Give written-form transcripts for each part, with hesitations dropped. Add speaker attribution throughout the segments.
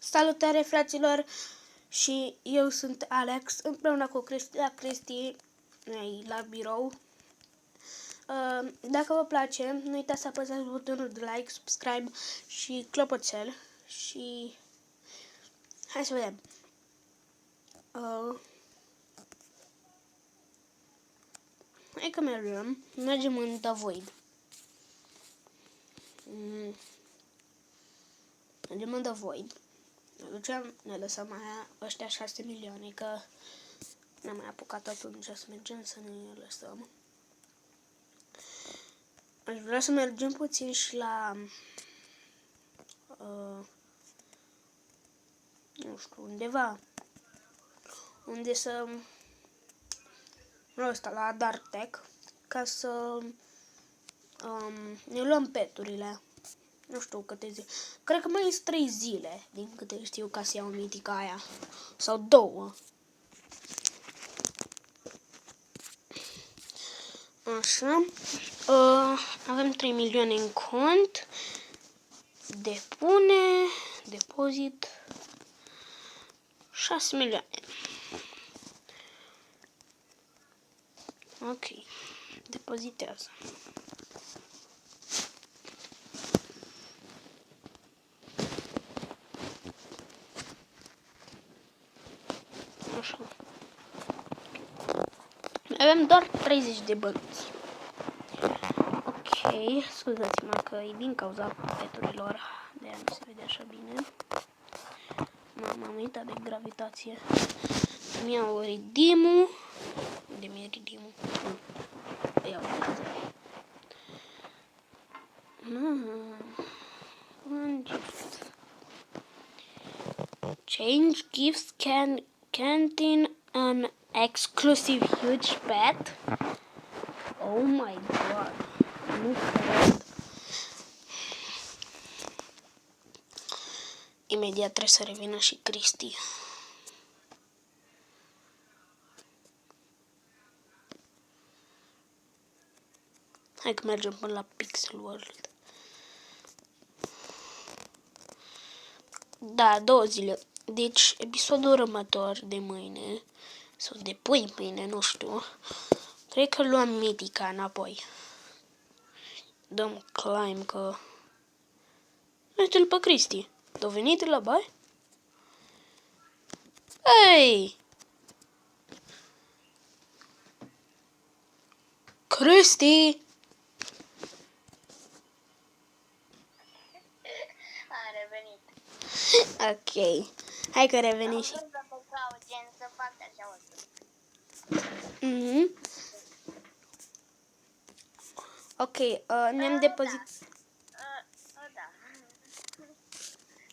Speaker 1: Salutare, fraților! Și eu sunt Alex, împreună cu Cristi, noi la birou. Dacă vă place, nu uitați să apăsați butonul de like, subscribe și clopoțel. Și hai să vedem. Hai că mergem în The Void. Mergem în The Void. Ne lăsăm aia ăștia 6 milioane, că n-am mai apucat atunci să mergem, să ne lăsăm. Aș vrea să mergem puțin și la nu știu, undeva unde să ăsta, la Dark Tech, ca să ne luăm peturile. Nu știu câte zile. Cred că mai sunt 3 zile, din câte știu, ca să iau mitica aia. Sau 2. Așa. Avem 3 milioane în cont. Depozit. 6 milioane. Ok. Depozitează. Așa. Avem doar 30 de bănuți. Ok, scuzați-mă că e din cauza peturilor, de-aia nu se vede așa bine. M-am uitat de gravitație. Îmi iau ridimul. Unde mi-e ridimul? Iau Change gives canteen an exclusive huge pet. Oh my god. Nu cred. Imediat trebuie să revină și Cristi. Hai că mergem până la Pixel World. Da, 2 zile. Deci, episodul următor de mâine, sau de mâine, nu știu, cred că luăm mitica înapoi. Dăm climb, că... Uite-l pe Cristi. A venit la baie? Ei! Cristi!
Speaker 2: A revenit.
Speaker 1: Ok. Hai că reveni și... Ok, ne-am depozit...
Speaker 2: Da.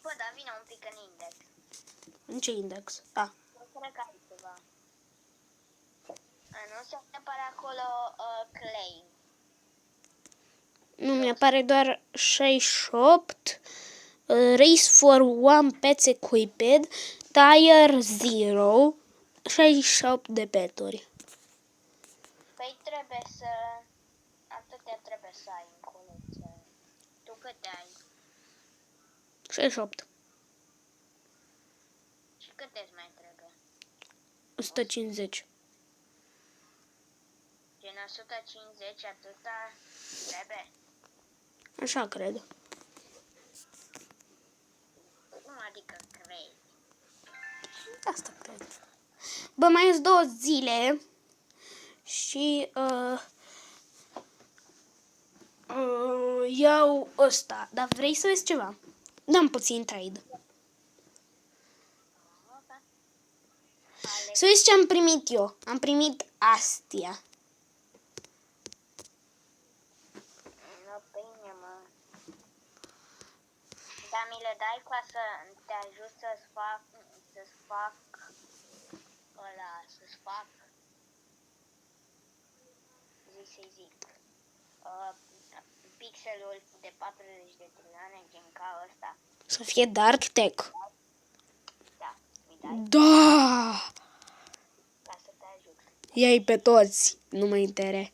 Speaker 2: Bă, dar vine un pic în index.
Speaker 1: În ce index? Ah.
Speaker 2: Cred că ai ceva. Nu se apare acolo claim.
Speaker 1: Nu, mi-apare doar 68, Race for One Pets Equipped, Tire 0, 68 de peturi.
Speaker 2: Păi trebuie să... Atâtea trebuie să ai în colecție. Tu câte ai?
Speaker 1: 68.
Speaker 2: Și câte îți mai trebuie?
Speaker 1: 150.
Speaker 2: Din 150 atâta trebuie?
Speaker 1: Așa cred.
Speaker 2: Cum adică crezi?
Speaker 1: Asta cred. Bă, mai sunt 2 zile și iau ăsta. Dar vrei să vezi ceva? Dăm puțin trade. Să vezi ce am primit eu. Am primit astea.
Speaker 2: Nu, bine, mă. Dar mi le dai ca să te ajut să-ți fac ăla, să-ți fac, pixelul de 40 de trilioane, gen ca ăsta.
Speaker 1: Să fie Dark Tech.
Speaker 2: Da, mi dai
Speaker 1: Da!
Speaker 2: ca să te ajut.
Speaker 1: Ia-i pe toți. Nu mă intere.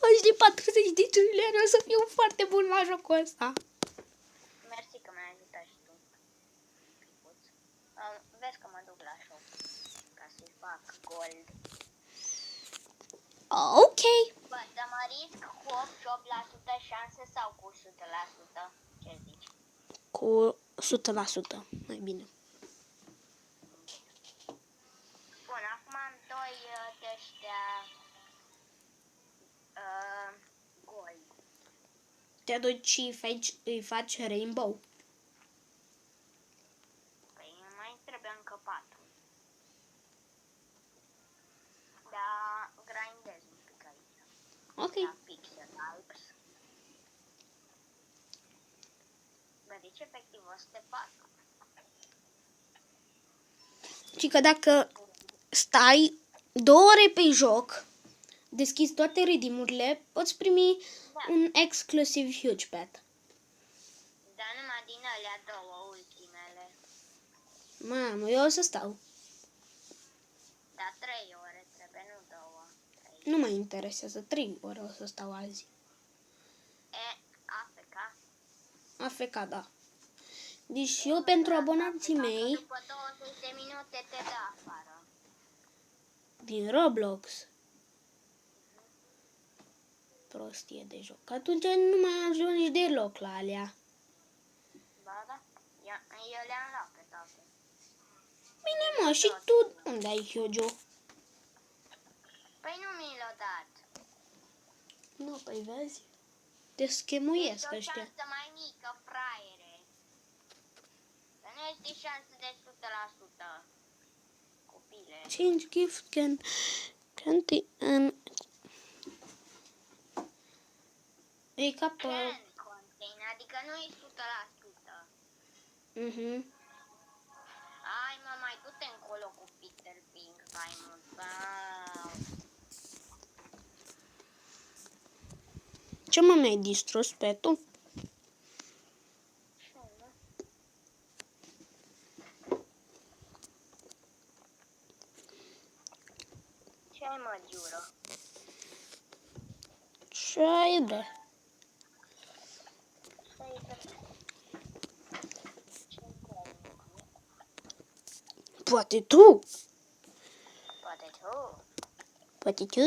Speaker 1: Faci de 40 de trilioane, o să fiu foarte bun la jocul ăsta.
Speaker 2: mersi că mi-ai ajutat și tu. Picuț. Vezi că mă duc la shop ca să-i fac gold.
Speaker 1: Ok.
Speaker 2: Bă, să mă risc cu 88% șanse sau cu 100%? Ce zici?
Speaker 1: Cu 100%, mai bine.
Speaker 2: Bun, acum am doi de ăștia gold.
Speaker 1: Te duci și îi faci rainbow.
Speaker 2: Păi mai trebuie încă 4. Dar grindez un pic aici.
Speaker 1: Ok.
Speaker 2: La pixel alps. Bă, deci efectiv 104.
Speaker 1: Și că dacă stai 2 ore pe joc, deschizi toate redeemurile, poți primi un exclusiv huge pet.
Speaker 2: Dar numai din alea două ultimele.
Speaker 1: Mamă, eu o să stau.
Speaker 2: Dar 3 ore trebuie, nu 2. 3.
Speaker 1: Nu mă interesează, 3 ore o să stau azi.
Speaker 2: AFK.
Speaker 1: AFK, da. Deci eu pentru abonații mei
Speaker 2: După 20 de minute te dă afară.
Speaker 1: din Roblox. Prostie de joc. Atunci nu mai ajungi deloc la alea.
Speaker 2: Ba da, eu le-am luat pe toate.
Speaker 1: Bine mă, și tu unde ai huge-ul?
Speaker 2: Păi nu mi l-a dat.
Speaker 1: Nu, păi vezi? Te schemuiesc
Speaker 2: Este o
Speaker 1: ăștia.
Speaker 2: șansă mai mică, fraiere. Că nu este șansă de 100%. Copile.
Speaker 1: Change gift can't e ca pe...
Speaker 2: Can contain, adică nu e 100%.
Speaker 1: Mhm.
Speaker 2: Hai mă, mai du-te încolo cu Peter Pink, mai mult. Wow.
Speaker 1: Ce mă mi-ai distrus pe tu?
Speaker 2: Ce ai mă, Giură?
Speaker 1: Ce ai de? Poate tu.
Speaker 2: Poate tu.
Speaker 1: Poate tu.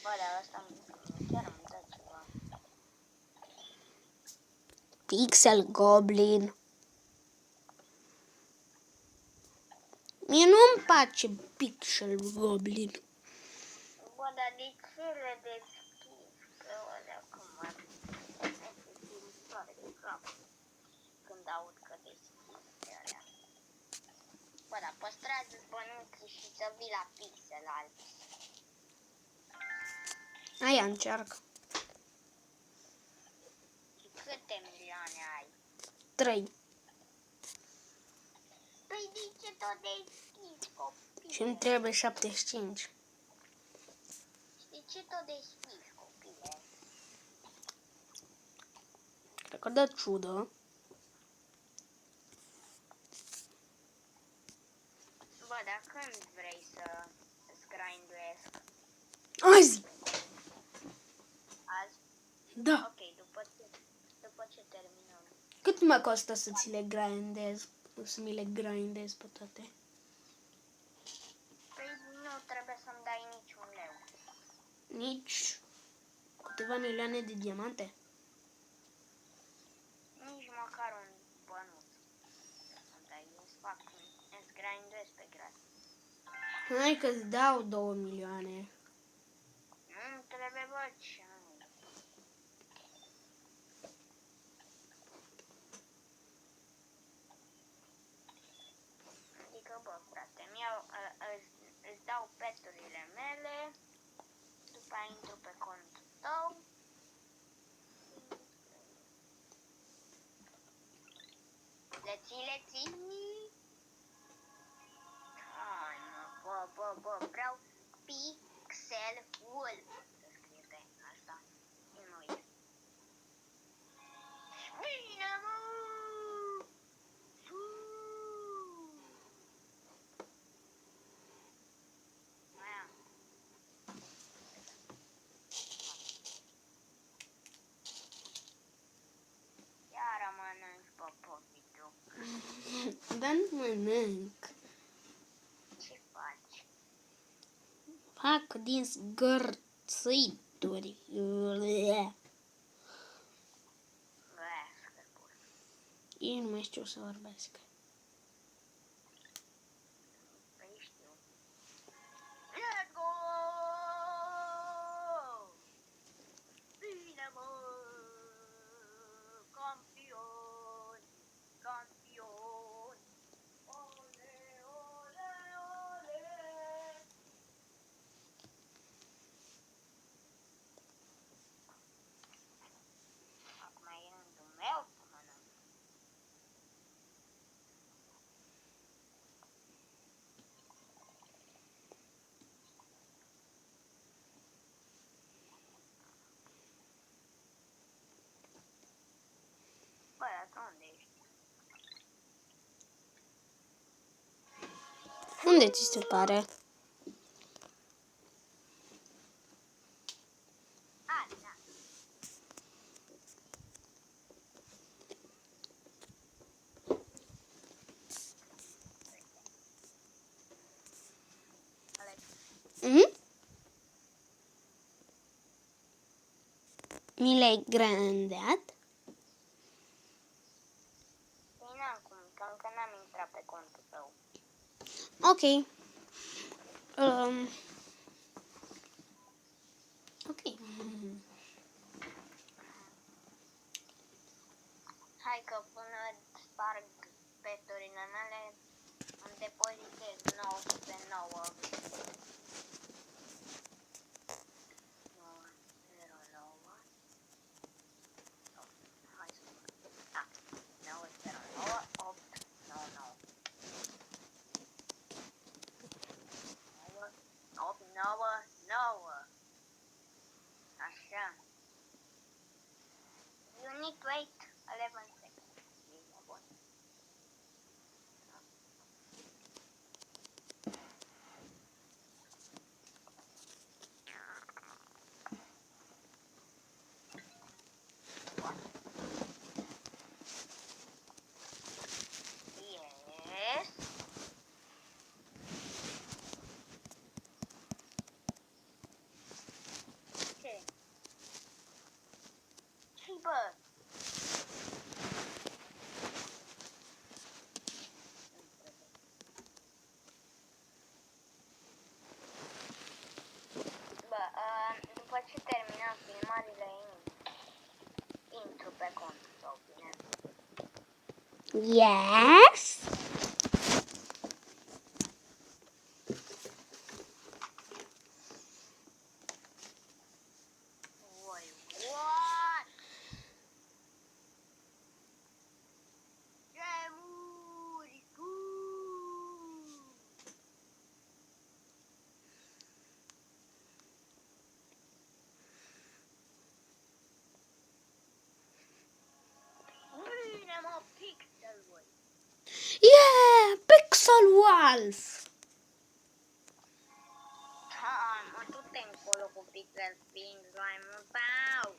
Speaker 2: Bă, dar ăsta chiar îmi dă ceva.
Speaker 1: Pixel Goblin. Mie nu-mi place Pixel Goblin.
Speaker 2: Bă, dar de ce le deschizi? Că ălea cum ar de cap când aud că deschizi pe alea. Bă, dar păstrează-ți bănuții și să vii la pixel albi.
Speaker 1: Aia încearcă.
Speaker 2: Și câte milioane ai?
Speaker 1: 3.
Speaker 2: Păi de ce tot deschizi, copile?
Speaker 1: Și îmi trebuie 75.
Speaker 2: Și de ce tot deschizi, copile?
Speaker 1: Cred că dă ciudă.
Speaker 2: Bă, dar când vrei să-ți grinduiesc?
Speaker 1: Azi!
Speaker 2: Azi?
Speaker 1: Da.
Speaker 2: Ok, după ce terminăm.
Speaker 1: Cât mă costă să ți le grindez? Să mi le grindez pe toate?
Speaker 2: Păi nu trebuie să-mi dai niciun leu.
Speaker 1: Nici câteva milioane de diamante?
Speaker 2: Nici măcar un bănuț. Să-mi dai, îți grinduiesc pe gratis.
Speaker 1: Hai că-ți dau 2 milioane.
Speaker 2: Nu trebuie, bă, ce nu. Adică, bă, frate, îți dau peturile mele, după aia intru pe contul tău. Le ții? Hai, mă, bă, vreau Pixel Wolf. Să scrie pe asta. Nu uite. Bine, mă! Mai am. Iar rămână
Speaker 1: Dar nu mănânc.
Speaker 2: Ce faci?
Speaker 1: Fac din zgârțituri. Eu nu mai știu să vorbesc.
Speaker 2: Păi știu. Let's go! Bine, mă! Campion! Campion! Ole, ole, ole! Acum e rândul meu să mănânc. Bă, dar tu unde ești?
Speaker 1: Unde ți se pare?
Speaker 2: A, da. Alex,
Speaker 1: Mi l-ai grandat?
Speaker 2: păi n-am cum, că încă n-am intrat pe contul tău.
Speaker 1: Ok. Ok.
Speaker 2: Hai că până sparg peturile mele, îmi depozitez 909. 909. Hai să mă. Da. 909 899. 899. Așa. You need to wait 11 seconds. Bine, bun. Yes. Ce? Ce, bă? Bă, după ce terminăm filmările, intru pe contul tău, bine?
Speaker 1: Yes.
Speaker 2: Oi, what? Gemuri, bine, mă, pixel-uri.
Speaker 1: Yeah, Pixel Wolf.
Speaker 2: Hai, mă, du-te încolo cu pixel spin, slime-ul tău.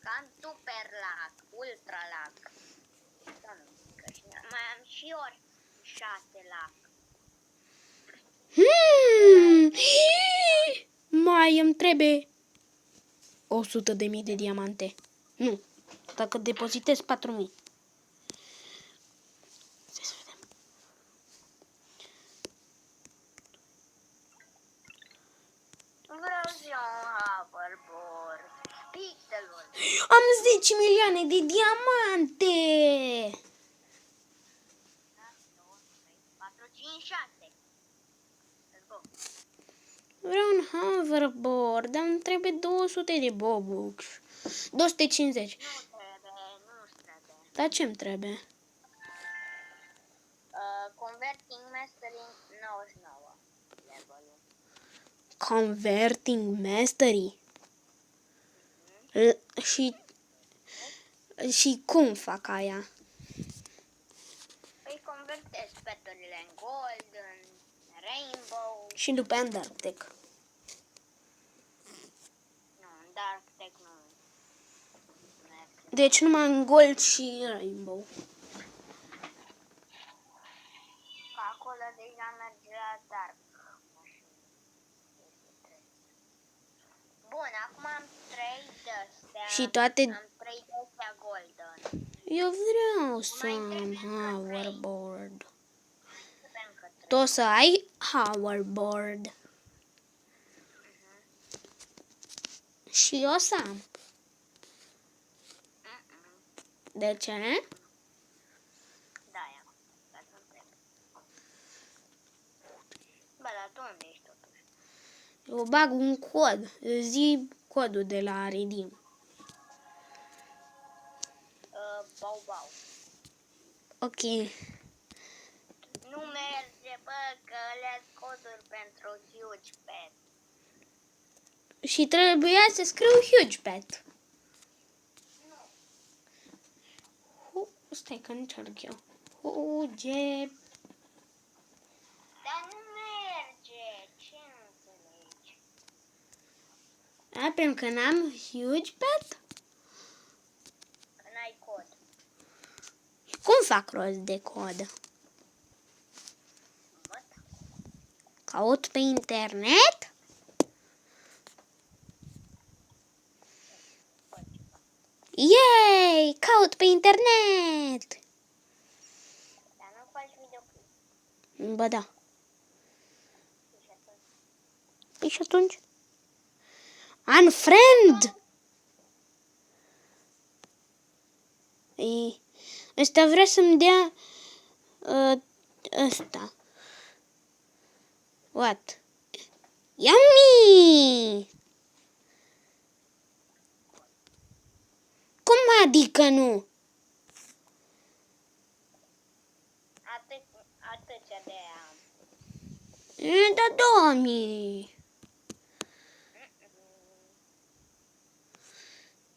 Speaker 2: Ca-n super lag, ultra lag. Să nu zic că mai am și ori 6 lag.
Speaker 1: Mai îmi trebuie 100.000 de diamante. Nu, dacă depozitez 4.000. Să vedem.
Speaker 2: Vreau și eu un hoverboard. Pixelul.
Speaker 1: Am 10 milioane de diamante.
Speaker 2: 2, 3, 4, 5, 6. Let's go.
Speaker 1: Vreau un hoverboard, dar îmi trebuie 200 de bobux. 250.
Speaker 2: Nu trebuie.
Speaker 1: Dar ce-mi trebuie?
Speaker 2: Converting Mastery 99 level-ul.
Speaker 1: Converting Mastery. Și cum fac aia?
Speaker 2: Păi convertezi peturile în gold, în rainbow.
Speaker 1: Și după în Dark Tech.
Speaker 2: Nu, în dark tech nu.
Speaker 1: Deci numai în gold și rainbow.
Speaker 2: așa merge la dark. Bun, acum am 3 de-astea.
Speaker 1: Și toate...
Speaker 2: Am 3 de-astea golden.
Speaker 1: Eu vreau să
Speaker 2: Mai
Speaker 1: am
Speaker 2: trebuie încă
Speaker 1: hoverboard.
Speaker 2: Trebuie încă 3.
Speaker 1: Tu o să ai hoverboard. Și eu o să am. De ce?
Speaker 2: Da, ia. Dar nu trebuie. Bă, dar tu unde ești totuși?
Speaker 1: Eu bag un cod. Zi codul de la Redeem.
Speaker 2: Bau.
Speaker 1: Ok.
Speaker 2: Nu merge, bă, că alea coduri pentru huge pet.
Speaker 1: Și trebuia să scriu huge pet. Stai că încerc eu. Huge.
Speaker 2: Dar nu merge. Ce nu înțelegi?
Speaker 1: A, pentru că n-am huge pet?
Speaker 2: Că n-ai cod.
Speaker 1: Cum fac rost de cod? Caut pe internet? Yay! Caut pe internet!
Speaker 2: Dar nu faci videoclip.
Speaker 1: Ba da.
Speaker 2: Și atunci.
Speaker 1: Păi și atunci? Unfriend! Ăsta vrea să-mi dea ăsta. What? Yummy! Cum adică nu?
Speaker 2: Atâția de am.
Speaker 1: Da, doamne!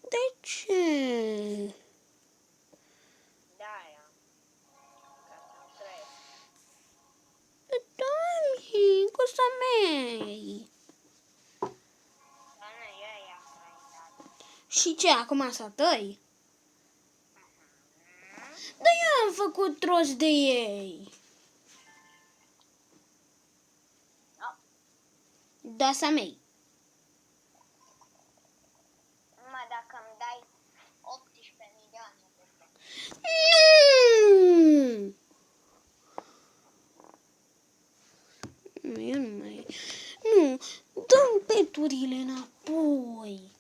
Speaker 1: De ce?
Speaker 2: Da, ia. Ca să-mi trec.
Speaker 1: Doamne, cosa mei!
Speaker 2: Dar nu, eu i-am înaintat.
Speaker 1: Și ce, acum să tăi? Dar eu am făcut rost de ei. Da, să mei.
Speaker 2: Numai dacă îmi dai 18 milioane de bani.
Speaker 1: Nu! Eu nu mai... Nu, dă-mi peturile înapoi.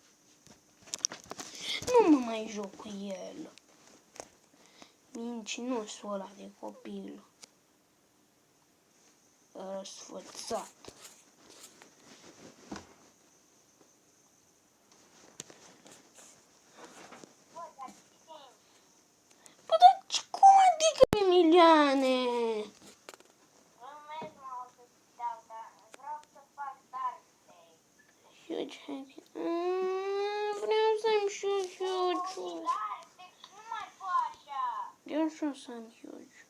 Speaker 1: Nu mă mai joc cu el. Mincinosul ăla de copil. Răsfățat. Bă, dar cum adică milioane?
Speaker 2: Urmez, mă, o să-ți dau, dar vreau să fac Dark Day.
Speaker 1: Huge happy. Vreau să-mi și eu huge.
Speaker 2: Dark Day, nu mai fă așa.
Speaker 1: Eu și o să-mi huge.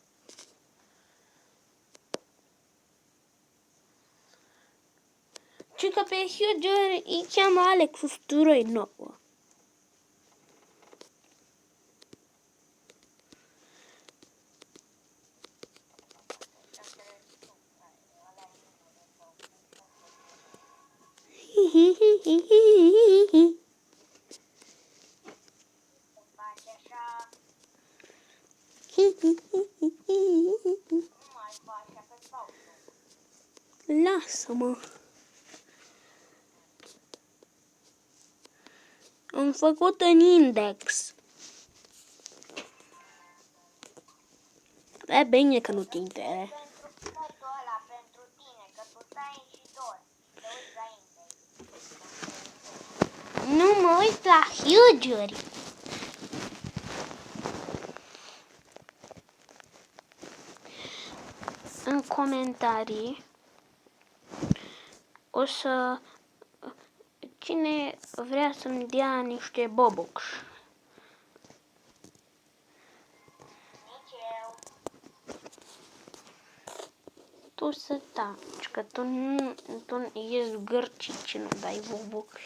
Speaker 1: Și că pe huge îi cheamă Alex Usturoi 9.
Speaker 2: Faci așa, nu mai fă așa, că stau tu.
Speaker 1: Lasă-mă. Am făcut în index. E bine că nu te interesa.
Speaker 2: Pentru totul ăla, pentru tine, că tu stai și dormi. Te uiți la index.
Speaker 1: Nu mă uit la huge-uri. În comentarii o să... Cine vrea să-mi dea niște bobox?
Speaker 2: Nici eu.
Speaker 1: Tu să taci, că tu ești gărcit și nu dai bobox.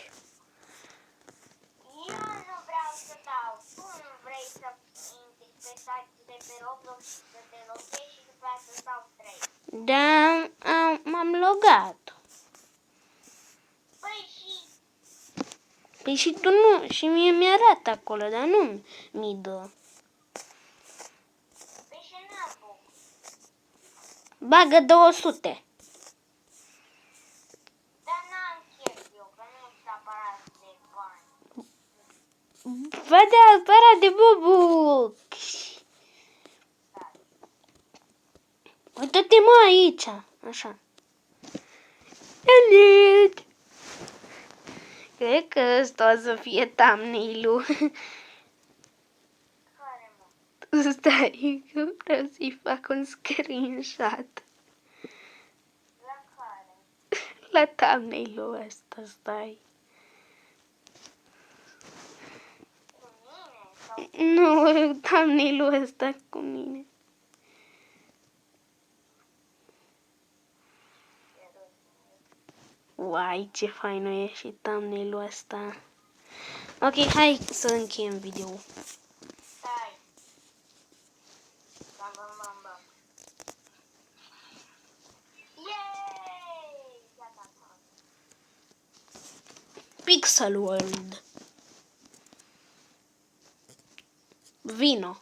Speaker 2: Eu nu vreau să dau. Tu nu vrei să intri pe site de pe Roblox, să te loghezi și după aceea să dau 3.
Speaker 1: Da, m-am logat. Păi și tu nu, și mie mi-arată acolo, dar nu mi dă.
Speaker 2: Păi și n-apuc.
Speaker 1: Bagă 200.
Speaker 2: Dar n-am chef eu, că nu sunt aparat de bani.
Speaker 1: Vede aparat de bubuci. Uită-te mă aici, așa. Salut! Cred că ăsta o să fie thumbnail-ul.
Speaker 2: Care, mă?
Speaker 1: Stai, că vreau să-i fac un screenshot.
Speaker 2: La care?
Speaker 1: La thumbnail-ul ăsta, stai.
Speaker 2: Cu mine? Sau
Speaker 1: Nu, thumbnail-ul ăsta cu mine. Uai, ce fain e și thumbnail-ul ăsta. Ok, hai să încheiem video.
Speaker 2: stai. Bam, bam, bam, bam. Yay! Gata, acum.
Speaker 1: Pixel World. Vino.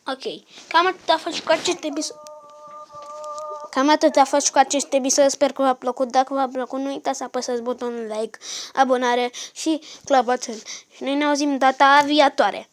Speaker 1: Ok, cam atât a fost cu acest episod. Cam atât a fost cu acest episod, sper că v-a plăcut. Dacă v-a plăcut, nu uitați să apăsați butonul like, abonare și clopoțel. Și noi ne auzim data viitoare.